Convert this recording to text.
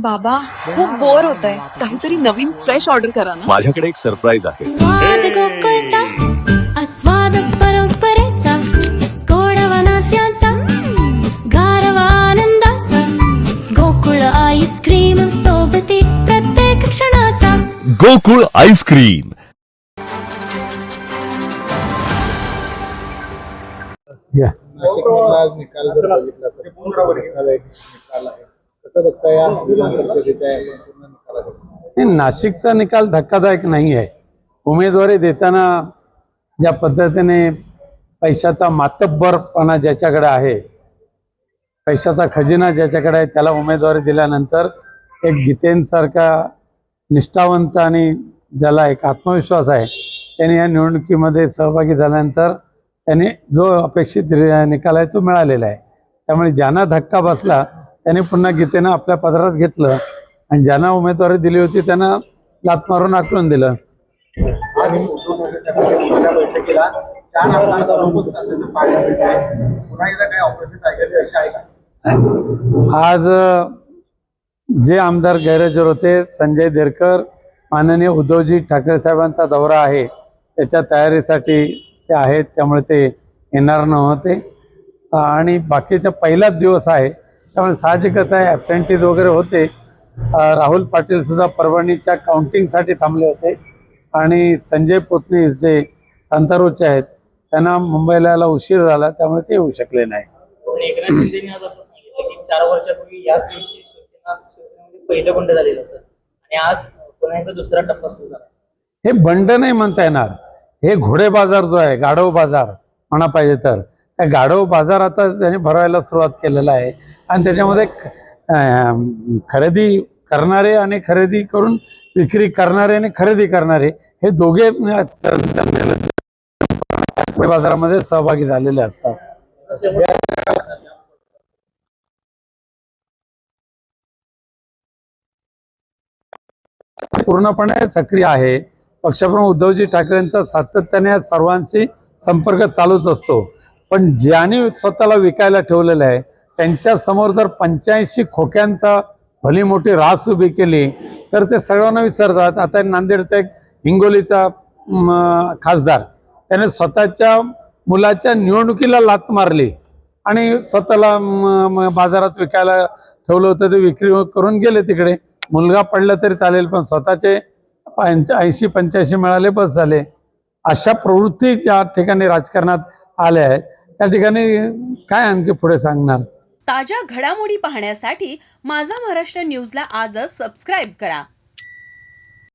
बाबा खूप बोर होतंय, काहीतरी नवीन फ्रेश ऑर्डर करा ना. माझ्याकडे एक सरप्राईज आहे. स्वाद गोकुळचा आस्वाद परंपरेचा गोडवा नात्याचा गारवा आनंदाचा गोकुळ आईस्क्रीम सोबती प्रत्येक क्षणाचा गोकुळ आईस्क्रीम. नाशिकमधला आज निकाल जर बघितला तर धक्कादायक निकाल आहे. कसं बघता या विधान परिषदेच्या या संपूर्ण निकालाकडे? नाशिकचा निकाल धक्कादायक नाही आहे. उमेदवारी देताना ज्या पद्धतीने पैशाचा मातब्बरपणा ज्याच्याकडे आहे, पैशाचा खजिना ज्याच्याकडे आहे, त्याला उमेदवारी दिल्यानंतर एक गीतेंसारखा निष्ठावंत आणि ज्याला एक आत्मविश्वास आहे, त्याने या निवडणुकीमध्ये सहभागी झाल्यानंतर त्याने जो अपेक्षित निकाल आहे तो मिळालेला आहे. त्यामुळे ज्यांना धक्का बसला त्याने पुन्हा गीतेनं आपल्या पदरात घेतलं आणि ज्यांना उमेदवारी दिली होती त्यांना लाथ मारून आकलून दिलं. आणि पुढच्या बैठकीला 4 आमदारांचा बहुमत असल्याचं पाहायला मिळतंय. पुन्हा एकदा काही ऑपरेशन टाकायची आहे का? आज जे आमदार गैरहजर होते, संजय देरकर, माननीय उद्धवजी ठाकरे साहेबांचा दौरा आहे त्याच्या तयारीसाठी ते आहेत, त्यामुळे ते येणार नव्हते. आणि बाकीचा पहिलाच दिवस आहे त्यामुळे साहजिकच आहे ॲबसेंटीज वगैरे होते. राहुल पाटील सुद्धा परभणीच्या काउंटिंगसाठी थांबले होते आणि संजय पोतनीस जे सांतारोचे आहेत त्यांना मुंबईला यायला उशीर झाला, त्यामुळे ते येऊ शकले नाही. एकनाथ शिंदेने आज असं सांगितलं की 4 वर्षापूर्वी याच दिवशी शिवसेनेमध्ये पहिलं बंड झालेलं होतं आणि आज पुन्हा एकदा दुसरा टप्पा सुरू झाला. हे बंड नाही म्हणता येणार, हे घोडे बाजार जो आहे, गाढव बाजार म्हणा पाहिजे तर, त्या गाढव बाजार आता त्याने भरवायला सुरुवात केलेला आहे आणि त्याच्यामध्ये खरेदी करणारे आणि खरेदी करून विक्री करणारे आणि खरेदी करणारे हे दोघे बाजारामध्ये सहभागी झालेले असतात. पूर्णपणे सक्रिय आहे. पक्षप्रमुख उद्धवजी ठाकरेंचा सातत्याने सर्वांशी संपर्क चालूच असतो, पण ज्यांनी स्वतःला विकायला ठेवलेलं आहे त्यांच्या समोर जर 85 खोक्यांचा भली मोठी रास उभी केली तर ते सर्वांना विसरतात. आता नांदेडचा एक हिंगोलीचा खासदार त्याने स्वतःच्या मुलाच्या निवडणुकीला लाथ मारली आणि स्वतःला बाजारात विकायला ठेवलं होतं, ते विक्री करून गेले तिकडे. मुलगा पडला तरी चालेल पण स्वतःचे 80-85 मिळाले बस झाले. अशा प्रवृत्ती ज्या ठिकाणी राजकारणात आल्या आहेत त्या ठिकाणी काय आणखी पुढे सांगणार. ताज्या घडामोडी पाहण्यासाठी माझा महाराष्ट्र न्यूजला आजच सबस्क्राईब करा.